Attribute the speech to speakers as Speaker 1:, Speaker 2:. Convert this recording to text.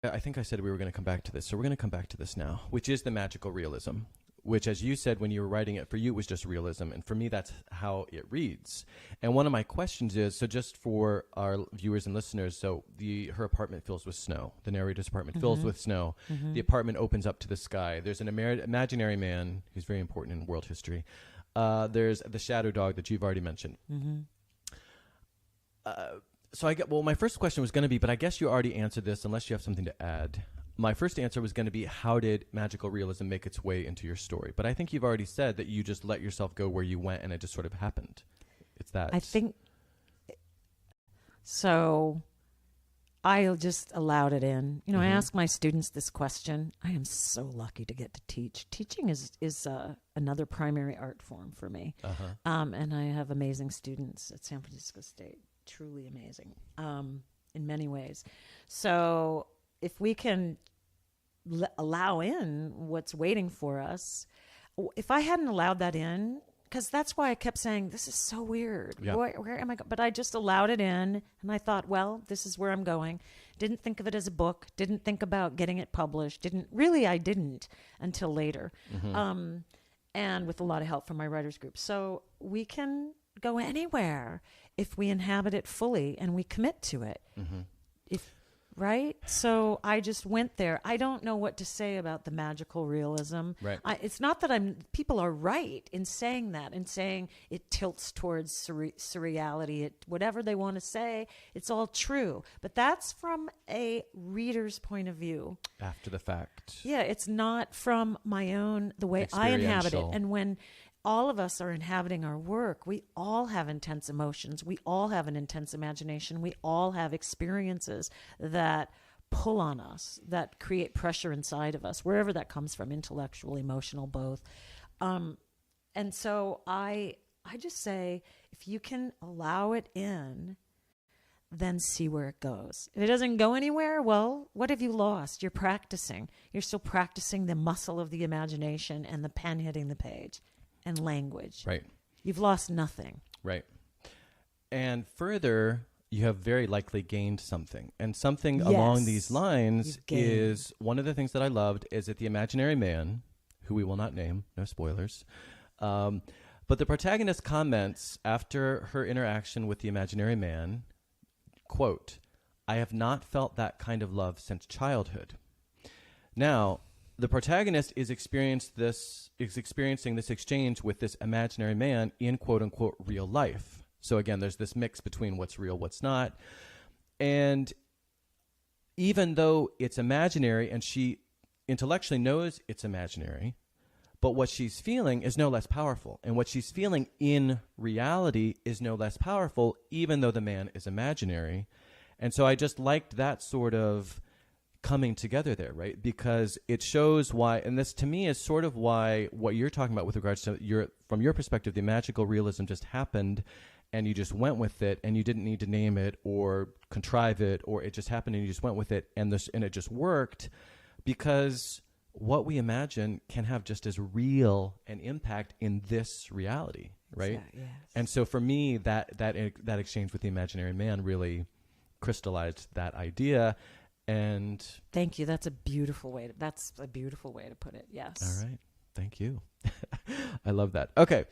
Speaker 1: I think I said we were going to come back to this, so we're going to come back to this now, which is the magical realism, which, as you said when you were writing it, for you it was just realism, and for me that's how it reads. And one of my questions is, so just for our viewers and listeners, so her apartment fills with snow. The narrator's apartment fills with snow. The apartment opens up to the sky. There's an imaginary man who's very important in world history. There's the shadow dog that you've already mentioned. So my first question was going to be, but I guess you already answered this unless you have something to add. My first answer was going to be, how did magical realism make its way into your story? But I think you've already said that you just let yourself go where you went and it just sort of happened. It's that.
Speaker 2: I think so. I just allowed it in. I ask my students this question. I am so lucky to get to teach. Teaching is another primary art form for me. And I have amazing students at San Francisco State. Truly amazing in many ways. So if we can allow in what's waiting for us, if I hadn't allowed that in, because that's why I kept saying, this is so weird.
Speaker 1: Yeah.
Speaker 2: Where am I going? But I just allowed it in, and I thought, well, this is where I'm going. Didn't think of it as a book. Didn't think about getting it published. I didn't until later. And with a lot of help from my writers group. So we can go anywhere if we inhabit it fully and we commit to it. Right? So I just went there. I don't know what to say about the magical realism.
Speaker 1: Right.
Speaker 2: It's not that people are right in saying that and saying it tilts towards surreality, whatever they want to say, it's all true. But that's from a reader's point of view.
Speaker 1: After the fact.
Speaker 2: Yeah, it's not from the way I inhabit it. And when all of us are inhabiting our work, we all have intense emotions. We all have an intense imagination. We all have experiences that pull on us, that create pressure inside of us, wherever that comes from, intellectual, emotional, both. And so I just say, if you can allow it in, then see where it goes. If it doesn't go anywhere, well, what have you lost? You're practicing. You're still practicing the muscle of the imagination and the pen hitting the page. And language.
Speaker 1: Right.
Speaker 2: You've lost nothing.
Speaker 1: Right. And further, you have very likely gained something. And something along these lines is, one of the things that I loved is that the imaginary man, who we will not name, no spoilers, but the protagonist comments after her interaction with the imaginary man, quote, "I have not felt that kind of love since childhood." Now, the protagonist is experiencing this exchange with this imaginary man in quote unquote real life. So again, there's this mix between what's real, what's not. And even though it's imaginary and she intellectually knows it's imaginary, but what she's feeling is no less powerful. And what she's feeling in reality is no less powerful, even though the man is imaginary. And so I just liked that sort of coming together there, right? Because it shows why, and this to me is sort of why what you're talking about with regards to from your perspective, the magical realism just happened and you just went with it and you didn't need to name it or contrive it, or it just happened and you just went with it and it just worked, because what we imagine can have just as real an impact in this reality, right?
Speaker 2: Yes.
Speaker 1: And so for me, that exchange with the imaginary man really crystallized that idea. And
Speaker 2: thank you. That's a beautiful way to put it. Yes.
Speaker 1: All right. Thank you. I love that. Okay.